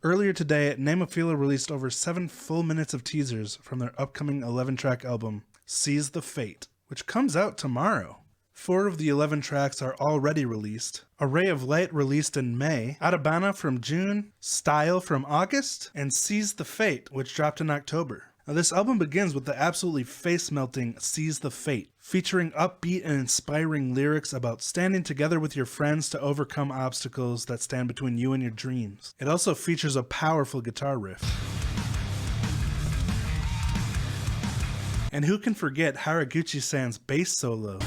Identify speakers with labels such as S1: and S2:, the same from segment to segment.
S1: Earlier today, NEMOPHILA released over 7 full minutes of teasers from their upcoming 11-track album, Seize the Fate, which comes out tomorrow. 4 of the 11 tracks are already released. A Ray of Light released in May, Atabana from June, Style from August, and Seize the Fate, which dropped in October. Now, this album begins with the absolutely face-melting Seize the Fate, featuring upbeat and inspiring lyrics about standing together with your friends to overcome obstacles that stand between you and your dreams. It also features a powerful guitar riff. And who can forget Haraguchi-san's bass solo?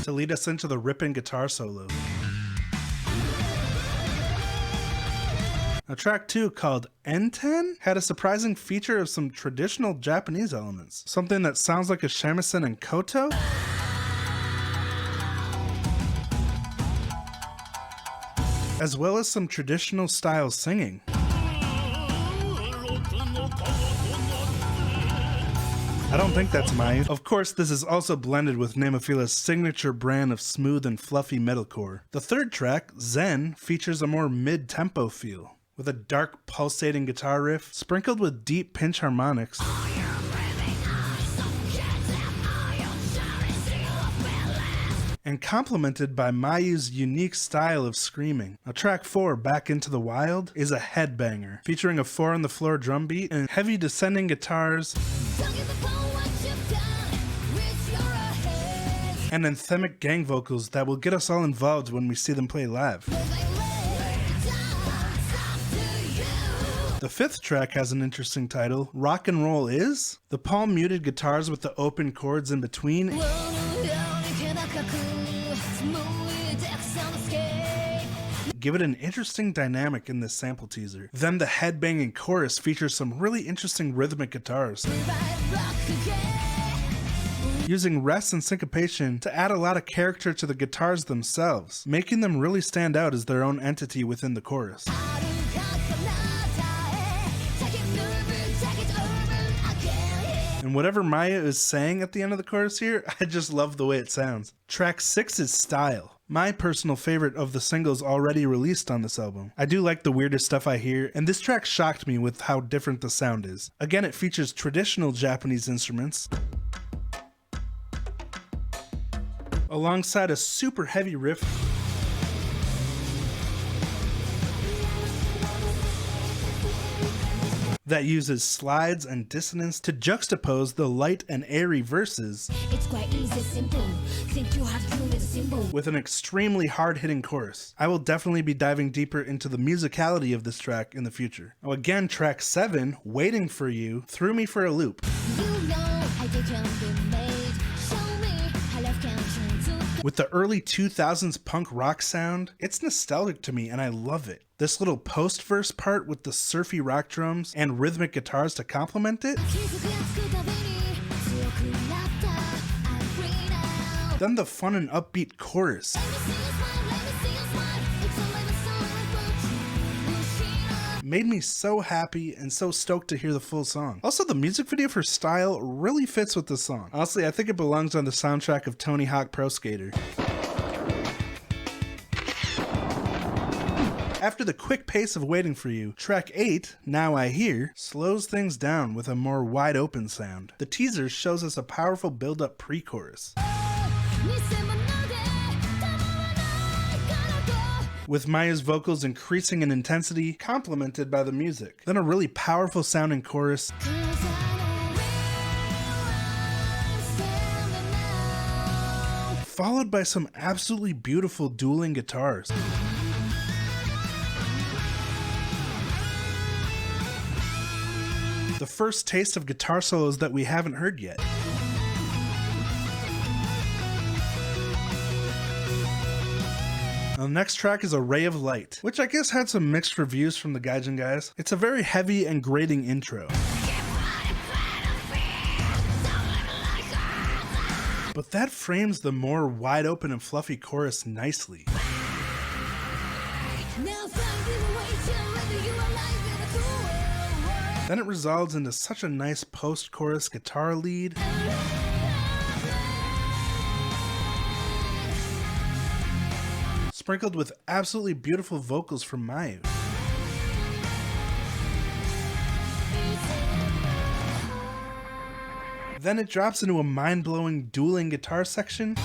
S1: To lead us into the ripping guitar solo. Now, track 2, called N10, had a surprising feature of some traditional Japanese elements. Something that sounds like a shamisen and koto. As well as some traditional style singing. I don't think that's Mayu. Of course, this is also blended with NEMOPHILA's signature brand of smooth and fluffy metalcore. The third track, Zen, features a more mid-tempo feel, with a dark, pulsating guitar riff, sprinkled with deep pinch harmonics, and complemented by Mayu's unique style of screaming. Now, track 4, Back Into the Wild, is a headbanger, featuring a 4-on-the-floor drum beat and heavy descending guitars, and anthemic gang vocals that will get us all involved when we see them play live. The fifth track has an interesting title, Rock and Roll Is. The palm-muted guitars with the open chords in between give it an interesting dynamic in this sample teaser. Then the headbanging chorus features some really interesting rhythmic guitars, using rests and syncopation to add a lot of character to the guitars themselves, making them really stand out as their own entity within the chorus. And whatever Maya is saying at the end of the chorus here, I just love the way it sounds. Track 6 is Style, my personal favorite of the singles already released on this album. I do like the weirdest stuff I hear, and this track shocked me with how different the sound is. Again, it features traditional Japanese instruments, alongside a super heavy riff that uses slides and dissonance to juxtapose the light and airy verses. It's quite easy, simple. Think you have to it simple. With an extremely hard-hitting chorus. I will definitely be diving deeper into the musicality of this track in the future. Now again, track 7, Waiting for You, threw me for a loop. You know I be made. Show me how love can turn. With the early 2000s punk rock sound, it's nostalgic to me and I love it. This little post-verse part with the surfy rock drums and rhythmic guitars to complement it. Then the fun and upbeat chorus. Made me so happy and so stoked to hear the full song. Also, the music video for Style really fits with the song. Honestly, I think it belongs on the soundtrack of Tony Hawk Pro Skater. After the quick pace of Waiting for You, track 8, Now I Hear, slows things down with a more wide open sound. The teaser shows us a powerful build-up pre-chorus, with Maya's vocals increasing in intensity, complemented by the music. Then a really powerful sounding chorus, followed by some absolutely beautiful dueling guitars. The first taste of guitar solos that we haven't heard yet. The next track is A Ray of Light, which I guess had some mixed reviews from the Gaijin guys. It's a very heavy and grating intro, but that frames the more wide open and fluffy chorus nicely. Then it resolves into such a nice post-chorus guitar lead. sprinkled with absolutely beautiful vocals from Mayu. Then it drops into a mind-blowing dueling guitar section.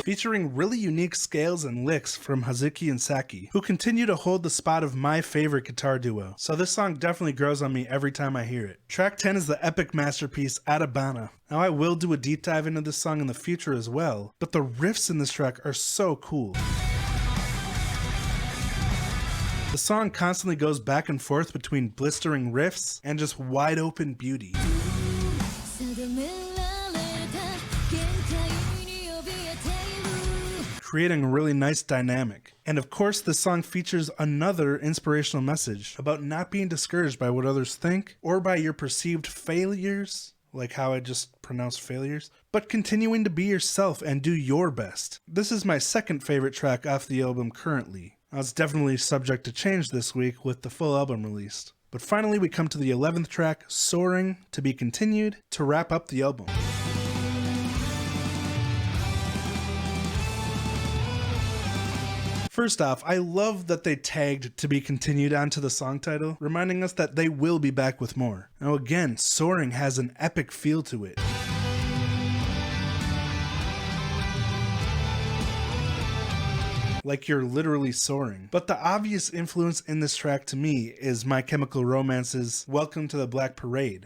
S1: Featuring really unique scales and licks from Hazuki and Saki, who continue to hold the spot of my favorite guitar duo. So this song definitely grows on me every time I hear it. Track 10 is the epic masterpiece Atabana. Now I will do a deep dive into this song in the future as well, but the riffs in this track are so cool. The song constantly goes back and forth between blistering riffs and just wide open beauty, creating a really nice dynamic. And of course, this song features another inspirational message about not being discouraged by what others think or by your perceived failures, like how I just pronounced failures, but continuing to be yourself and do your best. This is my second favorite track off the album currently. Now, it's definitely subject to change this week with the full album released. But finally, we come to the 11th track, Soaring, to be continued, to wrap up the album. First off, I love that they tagged "to be continued" onto the song title, reminding us that they will be back with more. Now again, Soaring has an epic feel to it. Like you're literally soaring. But the obvious influence in this track to me is My Chemical Romance's Welcome to the Black Parade.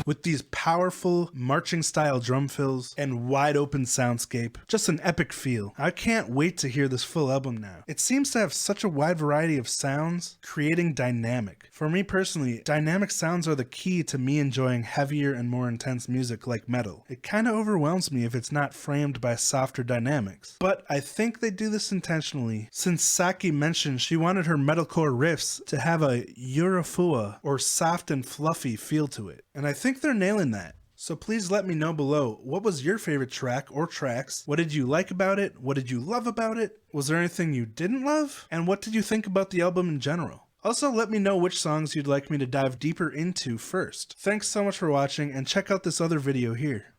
S1: With these powerful marching style drum fills and wide open soundscape, just an epic feel. I can't wait to hear this full album now. It seems to have such a wide variety of sounds, creating dynamic. For me personally, dynamic sounds are the key to me enjoying heavier and more intense music like metal. It kinda overwhelms me if it's not framed by softer dynamics. But I think they do this intentionally, since Saki mentioned she wanted her metalcore riffs to have a Eurofua, or soft and fluffy feel to it. And I think they're nailing that. So please let me know below, what was your favorite track or tracks? What did you like about it? What did you love about it? Was there anything you didn't love? And what did you think about the album in general? Also, let me know which songs you'd like me to dive deeper into first. Thanks so much for watching, and check out this other video here.